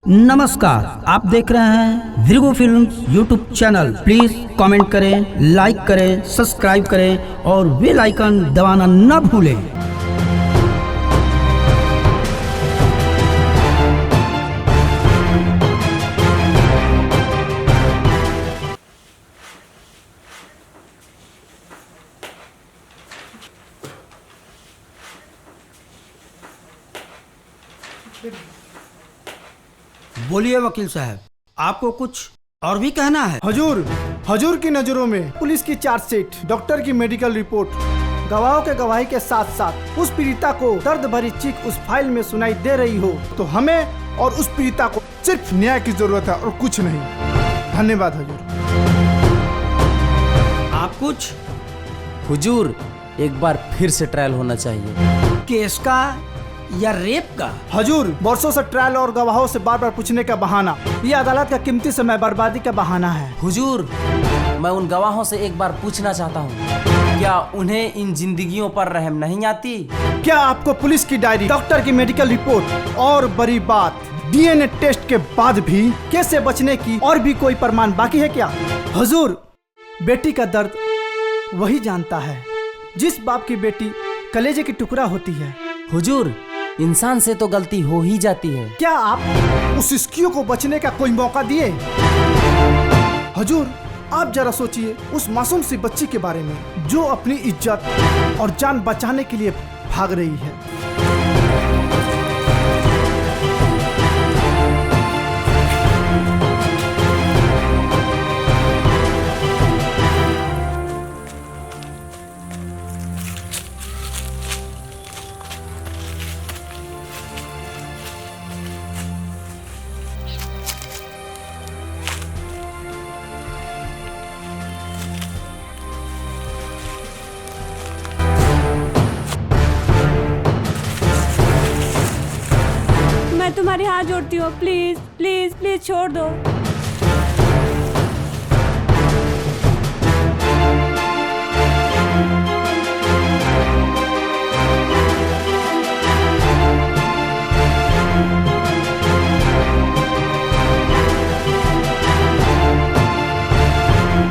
नमस्कार, आप देख रहे हैं Virgo films YouTube channel. Please comment करें, लाइक करें, सब्सक्राइब करें और बेल आइकन दबाना न भूलें। बोलिए वकील साहब, आपको कुछ और भी कहना है? हजूर की नजरों में पुलिस की चार्जशीट, डॉक्टर की मेडिकल रिपोर्ट, गवाहों के गवाही के साथ साथ उस पीड़िता को दर्द भरी चीख उस फाइल में सुनाई दे रही हो तो हमें और उस पीड़िता को सिर्फ न्याय की जरूरत है और कुछ नहीं। धन्यवाद हजूर। आप कुछ? हुजूर, एक बार फिर से ट्रायल होना चाहिए। केस का या रेप का? हजूर, वर्षों से ट्रायल और गवाहों से बार बार पूछने का बहाना, ये अदालत का कीमती समय बर्बादी का बहाना है। हुजूर, मैं उन गवाहों से एक बार पूछना चाहता हूँ, क्या उन्हें इन जिंदगियों पर रहम नहीं आती? क्या आपको पुलिस की डायरी, डॉक्टर की मेडिकल रिपोर्ट और बड़ी बात डीएनए टेस्ट के बाद भी केस से बचने की और भी कोई प्रमाण बाकी है क्या? हजूर, बेटी का दर्द वही जानता है जिस बाप की बेटी कलेजे की टुकड़ा होती है। हुजूर, इंसान से तो गलती हो ही जाती है। क्या आप उस सिस्कियों को बचने का कोई मौका दिए? हजूर, आप जरा सोचिए उस मासूम सी बच्ची के बारे में जो अपनी इज्जत और जान बचाने के लिए भाग रही है। मैं तुम्हारे हाथ जोड़ती हूँ, प्लीज प्लीज प्लीज छोड़ दो।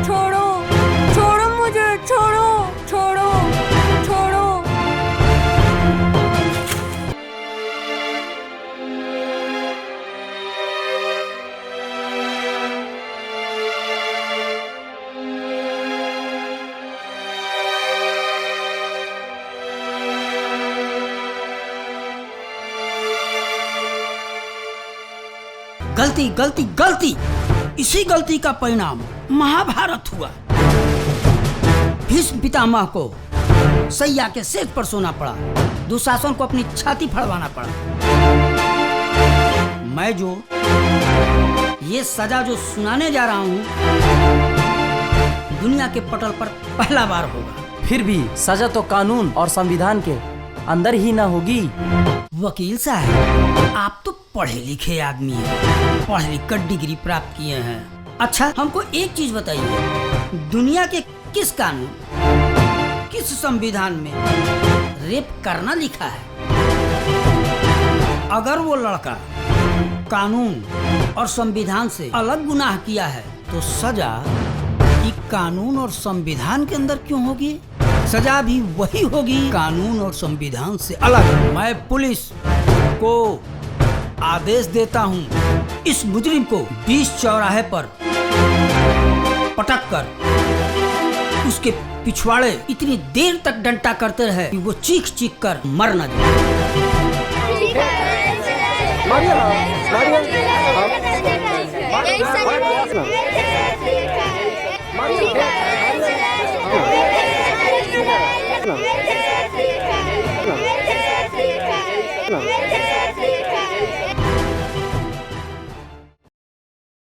छोड़ो छोड़ो मुझे, छोड़ो छोड़ो छोड़ो। गलती गलती गलती, इसी गलती का परिणाम महाभारत हुआ। भीष्म पितामह को सैया के सेज पर सोना पड़ा, दुशासन को अपनी छाती फड़वाना पड़ा। मैं जो ये सजा जो सुनाने जा रहा हूँ दुनिया के पटल पर पहला बार होगा। फिर भी सजा तो कानून और संविधान के अंदर ही ना होगी। वकील साहब, आप तो पढ़े लिखे आदमी हैं, पढ़ लिख कर डिग्री प्राप्त किए हैं। अच्छा, हमको एक चीज बताइए, दुनिया के किस कानून, किस संविधान में रेप करना लिखा है? अगर वो लड़का कानून और संविधान से अलग गुनाह किया है तो सजा कि कानून और संविधान के अंदर क्यों होगी? सजा भी वही होगी, कानून और संविधान से अलग। मैं पुलिस को आदेश देता हूँ, इस मुजरिम को बीच चौराहे पर पटक कर उसके पिछवाड़े इतनी देर तक डंटा करते रहे कि वो चीख चीख कर मर न जाए।